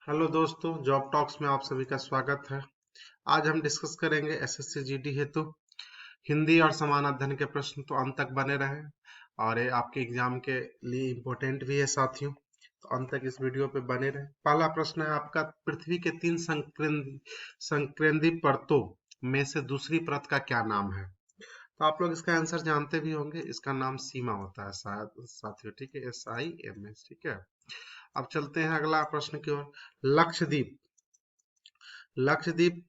Hello दोस्तों, job talks में आप सभी का स्वागत है। आज हम डिस्कस करेंगे एसएससी जीडी हेतु हिंदी और समान अध्ययन के प्रश्न। तो अंत तक बने रहें और ये आपके एग्जाम के लिए इम्पोर्टेंट भी है साथियों, तो अंत तक इस वीडियो पे बने रहें। पहला प्रश्न है आपका, पृथ्वी के 3 संकेंद्री परतों में से दूसरी परत का क्या नाम है? तो आप लोग इसका आंसर जानते भी होंगे, इसका नाम सीमा होता है शायद साथियों। ठीक है, SIMS। ठीक है, अब चलते हैं अगला प्रश्न की ओर। लक्षद्वीप लक्षद्वीप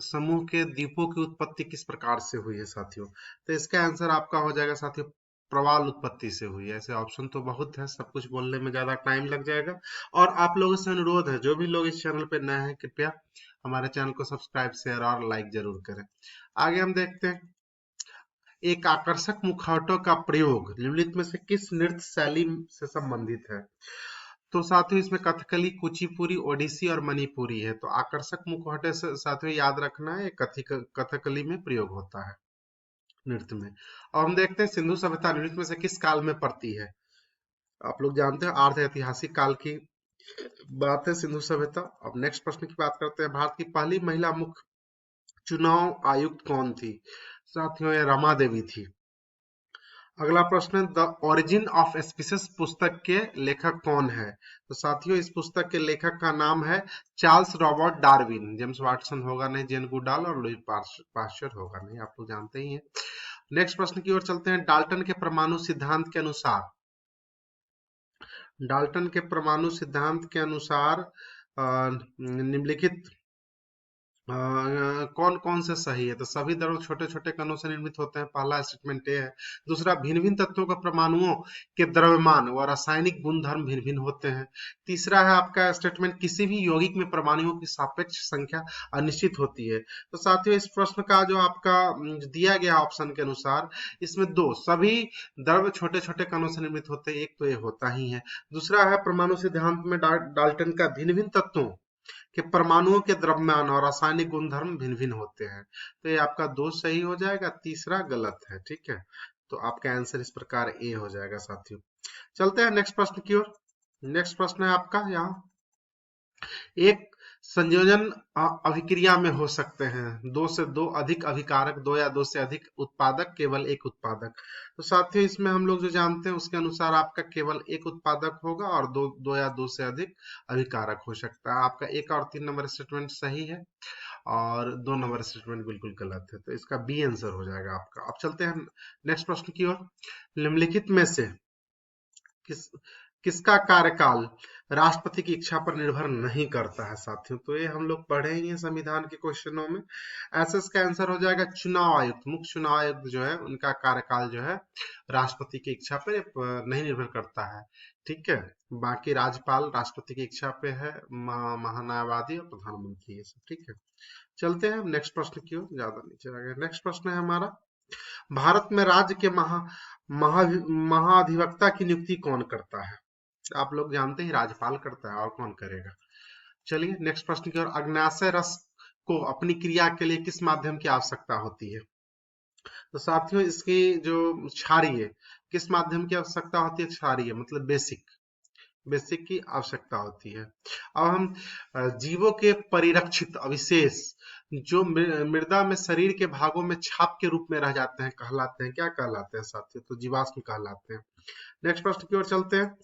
समूह के द्वीपों की उत्पत्ति किस प्रकार से हुई है साथियों? तो इसका आंसर आपका हो जाएगा साथियों, प्रवाल उत्पत्ति से हुई है। ऐसे ऑप्शन तो बहुत है, सब कुछ बोलने में ज्यादा टाइम लग जाएगा। और आप लोगों से अनुरोध है, जो भी लोग इस चैनल पे नए हैं, कृपया हमारे चैनल को सब्सक्राइब, शेयर और लाइक जरूर करें। आगे हम देखते हैं, एक आकर्षक मुखौटों का प्रयोग निम्नलिखित में से किस नृत्य शैली से संबंधित है? तो साथियों इसमें कथकली, कुचिपुड़ी, ओडिसी और मणिपुरी है। तो आकर्षक मुखौटे से साथियों याद रखना है, कथकली में प्रयोग होता है नृत्य में। और हम देखते हैं, सिंधु सभ्यता निम्नलिखित में से किस काल में पड़ती है? आप लोग जानते हैं, अर्ध ऐतिहासिक काल की बात है सिंधु सभ्यता। अब नेक्स्ट प्रश्न की बात करते हैं, भारत की पहली महिला मुख्य चुनाव आयुक्त कौन थी? साथियों ये रमा देवी थी। अगला प्रश्न, द ओरिजिन ऑफ स्पीसीज पुस्तक के लेखक कौन है? तो साथियों इस पुस्तक के लेखक का नाम है Charles Robert Darwin. James Watson होगा नहीं, जेन गुडाल और लुई पाश्चर होगा नहीं, आप लोग जानते ही हैं। नेक्स्ट प्रश्न की ओर चलते हैं, डाल्टन के परमाणु सिद्धांत के अनुसार निम्नलिखित कौन कौन से सही है? तो सभी द्रव छोटे छोटे कणों से निर्मित होते हैं, पहला स्टेटमेंट ये है। दूसरा, भिन्न भिन्न तत्वों का परमाणुओं के द्रव्यमान व रासायनिक गुणधर्म भिन्न भिन्न होते हैं। तीसरा है आपका स्टेटमेंट, किसी भी यौगिक में परमाणुओं की सापेक्ष संख्या अनिश्चित होती है। तो साथियों इस प्रश्न का जो आपका दिया गया ऑप्शन के अनुसार, इसमें दो, सभी द्रव्य छोटे छोटे कणों से निर्मित होते हैं, एक तो ये होता ही है। दूसरा है, परमाणु सिद्धांत में डाल्टन का भिन्न भिन्न तत्वों कि परमाणुओं के द्रव्यमान और रासायनिक गुणधर्म भिन्न भिन्न होते हैं। तो ये आपका दो सही हो जाएगा, तीसरा गलत है। ठीक है, तो आपका आंसर इस प्रकार ए हो जाएगा साथियों। चलते हैं नेक्स्ट प्रश्न की ओर। नेक्स्ट प्रश्न है आपका यहाँ, एक संयोजन अभिक्रिया में हो सकते हैं दो से दो अधिक अभिकारक, दो या दो से अधिक उत्पादक, केवल एक उत्पादक। तो साथियों इसमें हम लोग जो जानते हैं उसके अनुसार आपका केवल एक उत्पादक होगा और दो या दो से अधिक अभिकारक हो सकता है। आपका एक और 3 नंबर स्टेटमेंट सही है और 2 नंबर स्टेटमेंट बिल्कुल गलत है, तो इसका बी आंसर हो जाएगा आपका। अब चलते हैं नेक्स्ट प्रश्न की ओर। निम्नलिखित में से किस किसका कार्यकाल राष्ट्रपति की इच्छा पर निर्भर नहीं करता है साथियों? तो ये हम लोग पढ़े ही हैं संविधान के क्वेश्चनों में। ऐसे इसका आंसर हो जाएगा चुनाव आयुक्त, मुख्य चुनाव आयुक्त जो है उनका कार्यकाल जो है राष्ट्रपति की इच्छा पे नहीं निर्भर करता है। ठीक है, बाकी राज्यपाल राष्ट्रपति की इच्छा पे है, महान्यायवादी और प्रधानमंत्री, ये सब। ठीक है, चलते हैं नेक्स्ट प्रश्न की ओर, ज्यादा नीचे आ गए। नेक्स्ट प्रश्न है हमारा, भारत में राज्य के महा महाधिवक्ता की नियुक्ति कौन करता है? आप लोग जानते हैं राज्यपाल करता है, और कौन करेगा। चलिए नेक्स्ट प्रश्न की ओर। अग्न्याशय रस को अपनी क्रिया के लिए किस माध्यम की आवश्यकता होती है? तो साथियों इसकी जो क्षारीय, किस माध्यम की आवश्यकता होती है? क्षारीय मतलब बेसिक की आवश्यकता होती है। अब हम जीवों के परिरक्षित अविशेष जो मृदा में शरीर के भागों में छाप के रूप में रह जाते हैं, कहलाते हैं, क्या कहलाते हैं साथियों? तो जीवाश्म कहलाते हैं। नेक्स्ट प्रश्न की ओर चलते हैं,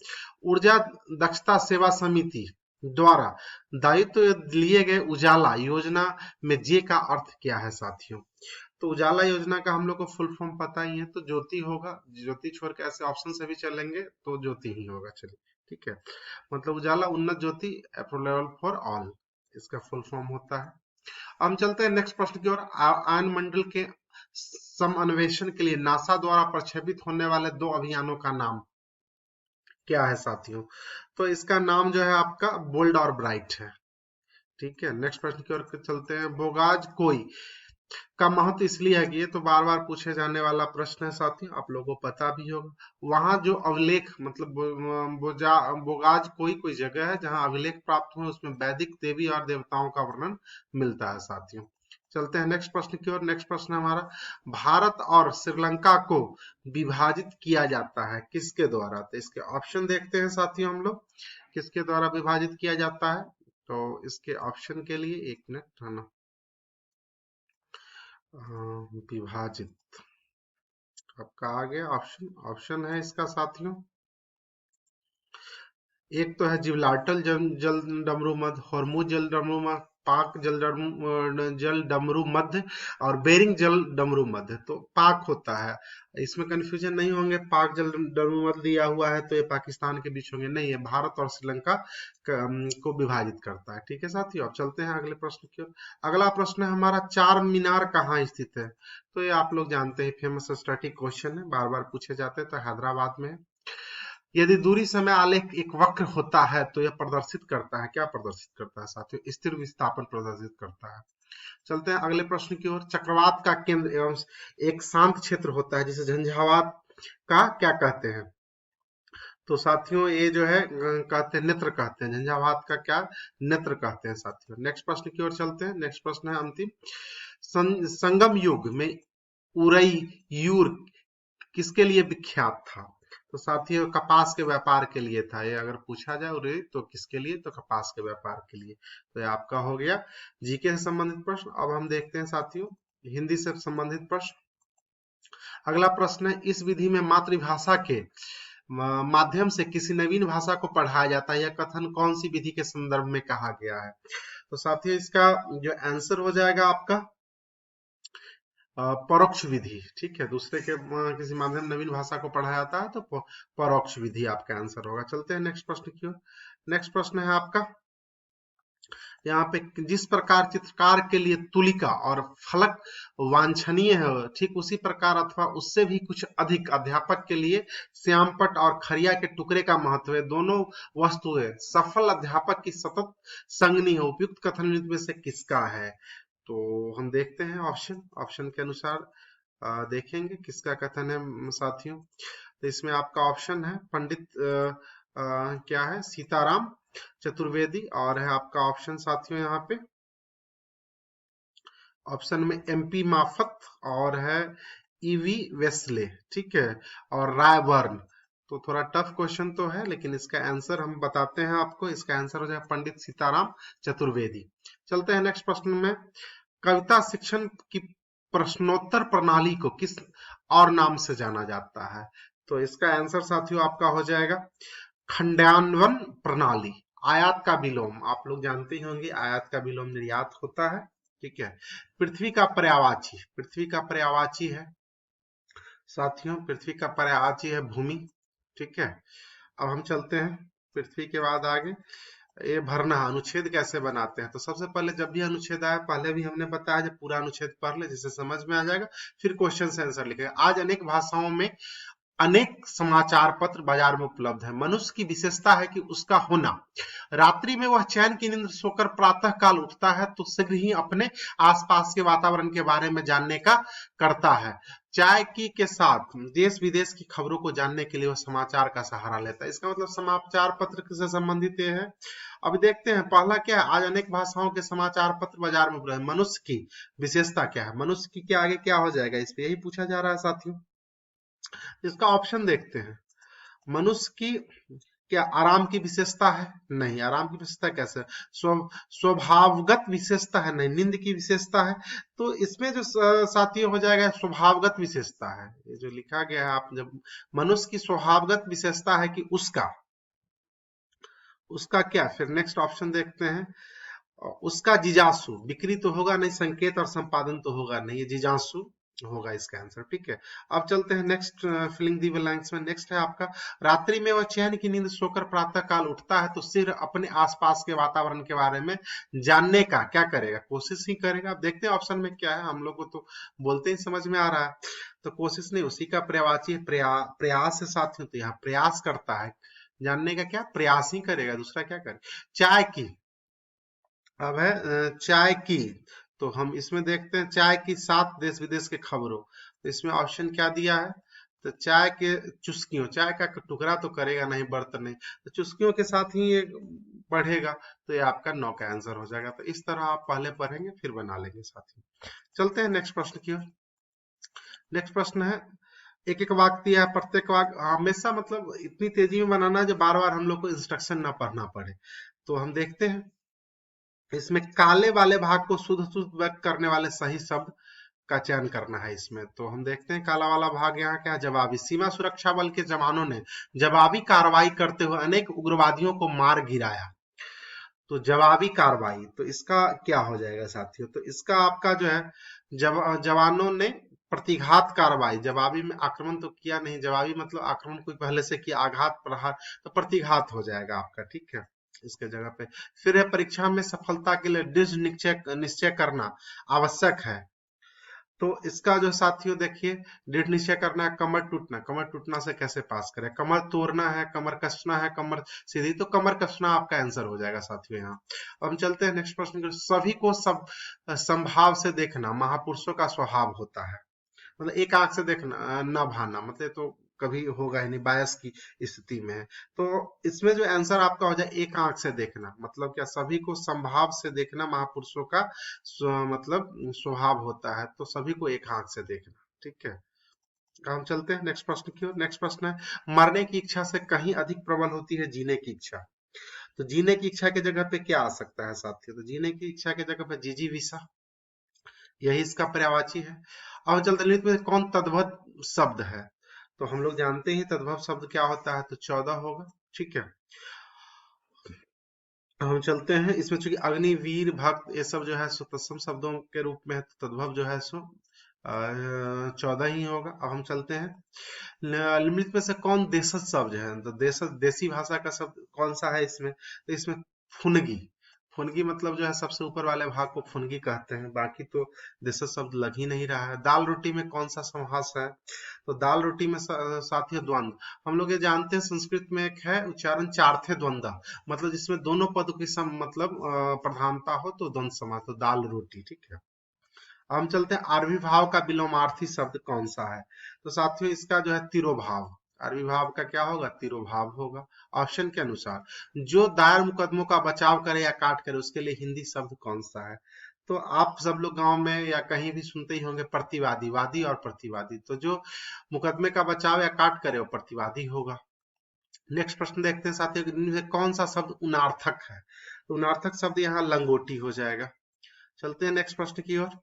ऊर्जा दक्षता सेवा समिति द्वारा दायित्व लिए गए उजाला योजना में जे का अर्थ क्या है साथियों? तो उजाला योजना का हम लोग को फुल फॉर्म पता ही है, तो ज्योति होगा। ज्योति छोड़ के ऐसे ऑप्शन से भी चलेंगे तो ज्योति ही होगा। चलिए ठीक है, मतलब उजाला उन्नत ज्योति अफोर्डेबल फॉर ऑल, इसका फुल फॉर्म होता है। हम चलते हैं नेक्स्ट प्रश्न की ओर। आयन मंडल के समन्वेषण के लिए नासा द्वारा प्रक्षेपित होने वाले 2 अभियानों का नाम क्या है साथियों? तो इसका नाम जो है आपका बोल्ड और ब्राइट है। ठीक है, नेक्स्ट प्रश्न की ओर चलते हैं। बोगाज कोई का महत्व इसलिए है कि ये तो बार बार पूछे जाने वाला प्रश्न है साथियों, आप लोगों को पता भी होगा। वहां जो अभिलेख मतलब बोगाज कोई जगह है जहां अभिलेख प्राप्त हुए, उसमें वैदिक देवी और देवताओं का वर्णन मिलता है साथियों। चलते हैं नेक्स्ट प्रश्न की ओर। नेक्स्ट प्रश्न हमारा, भारत और श्रीलंका को विभाजित किया जाता है किसके द्वारा? तो इसके ऑप्शन देखते हैं साथियों हम लोग, किसके द्वारा विभाजित किया जाता है। तो इसके ऑप्शन के लिए 1 मिनट है ना, विभाजित आपका आ गया ऑप्शन। ऑप्शन है इसका साथियों, एक तो है जिब्राल्टर जल डमरू मध्य, हॉर्मुज जल डमरू मध्य, पाक जल डमरू मध्य और बेरिंग जल डमरू मध्य। तो पाक होता है, इसमें कंफ्यूजन नहीं होंगे। पाक जल डमरू मध्य दिया हुआ है तो ये पाकिस्तान के बीच होंगे, नहीं, ये भारत और श्रीलंका को विभाजित करता है। ठीक है साथियों, अब चलते हैं अगले प्रश्न की ओर। अगला प्रश्न है हमारा, चार मीनार कहाँ स्थित है? तो ये आप लोग जानते हैं, फेमस स्टैटिक क्वेश्चन है, बार बार पूछे जाते हैं। तो हैदराबाद में है। यदि दूरी समय आलेख एक वक्र होता है तो यह प्रदर्शित करता है, क्या प्रदर्शित करता है साथियों? स्थिर विस्थापन प्रदर्शित करता है। चलते हैं अगले प्रश्न की ओर। चक्रवात का केंद्र एवं एक शांत क्षेत्र होता है जिसे झंझावात का क्या कहते हैं? तो साथियों ये जो है कहते हैं नेत्र कहते हैं, झंझावात का क्या? नेत्र कहते हैं साथियों। नेक्स्ट प्रश्न की ओर चलते हैं। नेक्स्ट प्रश्न है अंतिम, संगम युग में उरैयूर किसके लिए विख्यात था? तो साथियों कपास के व्यापार के लिए था। ये अगर पूछा जाए उरे तो किसके लिए, तो कपास के व्यापार के लिए। तो ये आपका हो गया जीके से संबंधित प्रश्न। अब हम देखते हैं साथियों हिंदी से संबंधित प्रश्न। अगला प्रश्न है, इस विधि में मातृभाषा के माध्यम से किसी नवीन भाषा को पढ़ाया जाता है, यह कथन कौन सी विधि के संदर्भ में कहा गया है? तो साथियों इसका जो आंसर हो जाएगा आपका परोक्ष विधि। ठीक है, दूसरे के किसी माध्यम नवीन भाषा को पढ़ाया जाता है तो परोक्ष विधि आपका आंसर होगा। चलते हैं नेक्स्ट प्रश्न की ओर। नेक्स्ट प्रश्न है आपका, यहाँ पे जिस प्रकार चित्रकार के लिए तुलिका और फलक वांछनीय है, ठीक उसी प्रकार अथवा उससे भी कुछ अधिक अध्यापक के लिए श्यामपट्ट और खरिया के टुकड़े का महत्व है। दोनों वस्तुएं सफल अध्यापक की सतत संगनी है, उपयुक्त कथन में से किसका है? तो हम देखते हैं ऑप्शन के अनुसार देखेंगे किसका कथन है साथियों। तो इसमें आपका ऑप्शन है पंडित क्या है, सीताराम चतुर्वेदी, और है आपका ऑप्शन साथियों यहाँ पे ऑप्शन में एमपी माफत, और है ईवी वेस्ले। ठीक है, और रायबर्न। तो थोड़ा टफ क्वेश्चन तो है, लेकिन इसका आंसर हम बताते हैं आपको। इसका आंसर हो जाए पंडित सीताराम चतुर्वेदी। चलते हैं नेक्स्ट प्रश्न में, कविता शिक्षण की प्रश्नोत्तर प्रणाली को किस और नाम से जाना जाता है? तो इसका आंसर साथियों आपका हो जाएगा खंडान्वयन प्रणाली। आयात का विलोम, आप लोग जानते ही होंगे आयात का विलोम निर्यात होता है। ठीक है, पृथ्वी का पर्यायवाची, पृथ्वी का पर्यायवाची है साथियों, पृथ्वी का पर्यायवाची है भूमि। ठीक है, अब हम चलते हैं पृथ्वी के बाद आगे। ये भरना अनुच्छेद कैसे बनाते हैं? तो सबसे पहले जब भी अनुच्छेद आए, पहले भी हमने बताया जब पूरा अनुच्छेद पढ़ ले जिससे समझ में आ जाएगा, फिर क्वेश्चन से आंसर लिखेगा। आज अनेक भाषाओं में अनेक समाचार पत्र बाजार में उपलब्ध है। मनुष्य की विशेषता है कि उसका होना। रात्रि में वह चैन की नींद सोकर प्रातः काल उठता है तो शीघ्र ही अपने आसपास के वातावरण के बारे में जानने का करता है। चाय की के साथ देश विदेश की खबरों को जानने के लिए वह समाचार का सहारा लेता है। इसका मतलब समाचार पत्र से संबंधित ये है। अब देखते हैं पहला क्या है, आज अनेक भाषाओं के समाचार पत्र बाजार में उपलब्ध है। मनुष्य की विशेषता क्या है? मनुष्य की क्या आगे क्या हो जाएगा, इस पे यही पूछा जा रहा है साथियों। इसका ऑप्शन देखते हैं, मनुष्य की क्या आराम की विशेषता है? नहीं, आराम की विशेषता कैसे? स्वभावगत विशेषता है? नहीं, नींद की विशेषता है। तो इसमें जो साथी हो जाएगा स्वभावगत विशेषता है, ये जो लिखा गया है। आप जब मनुष्य की स्वभावगत विशेषता है कि उसका क्या, फिर नेक्स्ट ऑप्शन देखते हैं, उसका जिज्ञासु, बिक्री तो होगा नहीं, संकेत और संपादन तो होगा नहीं, ये जिज्ञासु होगा इसका आंसर। ठीक है, अब चलते हैं नेक्स्ट फिलिंग दी ब्लैंक्स में। नेक्स्ट है आपका, रात्रि में वह चैन की नींद सोकर प्रातः काल उठता है तो सिर्फ अपने आसपास के वातावरण के बारे में जानने का क्या करेगा, कोशिश ही करेगा। अब देखते हैं ऑप्शन में क्या है, हम लोग को तो बोलते ही समझ में आ रहा है। तो कोशिश नहीं, उसी का पर्यायवाची प्रयास है साथियों। तो यहाँ प्रयास करता है, जानने का क्या प्रयास ही करेगा, दूसरा क्या करे। चाय की, अब है चाय की, तो हम इसमें देखते हैं चाय की 7 देश विदेश के खबरों। तो इसमें ऑप्शन क्या दिया है, तो चाय के चुस्कियों, चाय का टुकड़ा तो करेगा नहीं, बर्तन नहीं, तो चुस्कियों के साथ ही ये बढ़ेगा। तो ये आपका 9 का आंसर हो जाएगा। तो इस तरह आप पहले पढ़ेंगे फिर बना लेंगे साथी। चलते हैं नेक्स्ट प्रश्न की ओर। नेक्स्ट प्रश्न है, एक एक वाक्य दिया है, प्रत्येक वाक्य हमेशा मतलब इतनी तेजी में बनाना जो बार बार हम लोग को इंस्ट्रक्शन ना पढ़ना पड़े। तो हम देखते हैं इसमें काले वाले भाग को शुद्ध शुद्ध व्यक्त करने वाले सही शब्द का चयन करना है इसमें। तो हम देखते हैं काला वाला भाग यहाँ क्या है, जवाबी। सीमा सुरक्षा बल के जवानों ने जवाबी कार्रवाई करते हुए अनेक उग्रवादियों को मार गिराया। तो जवाबी कार्रवाई, तो इसका क्या हो जाएगा साथियों, तो इसका आपका जो है जवानों ने प्रतिघात कार्रवाई, जवाबी में आक्रमण तो किया नहीं, जवाबी मतलब आक्रमण कोई पहले से किया, आघात प्रहार, तो प्रतिघात हो जाएगा आपका, ठीक है इसके जगह पे। फिर है परीक्षा में सफलता के लिए दृढ़ निश्चय करना आवश्यक है। तो इसका जो साथियों देखिए, दृढ़ निश्चय करना है, कमर टूटना, कमर टूटना से कैसे पास करें, कमर तोड़ना है, कमर कसना है, कमर सीधी, तो कमर कसना आपका आंसर हो जाएगा साथियों यहाँ। अब हम चलते हैं नेक्स्ट प्रश्न। सभी को सब संभाव से देखना महापुरुषों का स्वभाव होता है। मतलब एक आंख से देखना न भाना, मतलब तो कभी होगा ही नहीं, बायस की स्थिति में है। तो इसमें जो आंसर आपका हो जाए एक आंख से देखना, मतलब क्या, सभी को संभाव से देखना महापुरुषों का मतलब स्वभाव होता है, तो सभी को एक आंख से देखना, ठीक है। हम चलते हैं नेक्स्ट प्रश्न की ओर। नेक्स्ट प्रश्न है, मरने की इच्छा से कहीं अधिक प्रबल होती है जीने की इच्छा। तो जीने की इच्छा की जगह पे क्या आ सकता है साथियों, तो जीने की इच्छा की जगह पे जिजीविषा, यही इसका पर्यायवाची है। अब चलते हैं में कौन तद्भव शब्द है, तो हम लोग जानते हैं तद्भव शब्द क्या होता है, तो 14 होगा, ठीक है। हम चलते हैं इसमें, चूंकि अग्नि वीर भक्त ये सब जो है सो तत्सम शब्दों के रूप में है, तो तद्भव जो है सो 14 ही होगा। अब हम चलते हैं, निम्नलिखित में से कौन देशज शब्द है, तो देशज देसी भाषा का शब्द कौन सा है इसमें, तो इसमें फुनगी, फुनगी मतलब जो है सबसे ऊपर वाले भाग को फुनगी कहते हैं, बाकी तो देशज शब्द लग ही नहीं रहा है। दाल रोटी में कौन सा समास है, तो दाल रोटी में साथियों द्वंद्व, हम लोग ये जानते हैं संस्कृत में एक है उच्चारण चार थे द्वंद्व, मतलब जिसमें दोनों पद की मतलब प्रधानता हो, तो द्वंद्व समास, तो दाल रोटी, ठीक है। हम चलते हैं आर्विभाव का विलोमार्थी शब्द कौन सा है, तो साथियों इसका जो है तिरोभाव, आर्विभाव का क्या होगा, तिरोभाव होगा। ऑप्शन के अनुसार जो दायर मुकदमों का बचाव करे या काट करे उसके लिए हिंदी शब्द कौन सा है, तो आप सब लोग गांव में या कहीं भी सुनते ही होंगे प्रतिवादी, वादी और प्रतिवादी, तो जो मुकदमे का बचाव या काट करे वो प्रतिवादी होगा। नेक्स्ट प्रश्न देखते हैं साथियों, इनमें से कौन सा शब्द उनार्थक है, तो उनार्थक शब्द यहाँ लंगोटी हो जाएगा। चलते हैं नेक्स्ट प्रश्न की ओर।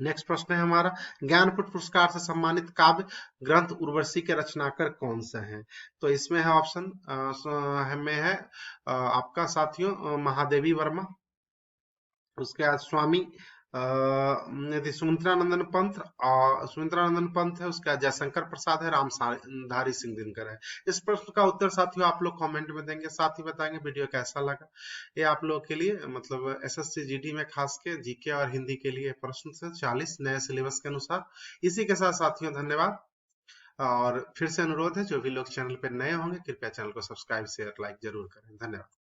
नेक्स्ट प्रश्न है हमारा, ज्ञानपीठ पुरस्कार से सम्मानित काव्य ग्रंथ उर्वशी के रचनाकार कौन से हैं, तो इसमें है ऑप्शन में है आपका साथियों महादेवी वर्मा, उसके बाद स्वामी सुमित्रानंदन पंत, और सुमित्रानंदन पंत है, उसके बाद जयशंकर प्रसाद है, रामधारी सिंह दिनकर है। इस प्रश्न का उत्तर साथियों आप लोग कमेंट में देंगे, साथ ही बताएंगे वीडियो कैसा लगा। ये आप लोगों के लिए मतलब एसएससी जीडी में खास के जीके और हिंदी के लिए प्रश्न से 40 नए सिलेबस के अनुसार। इसी के साथ साथियों धन्यवाद, और फिर से अनुरोध है जो भी लोग चैनल पर नए होंगे कृपया चैनल को सब्सक्राइब शेयर लाइक जरूर करें। धन्यवाद।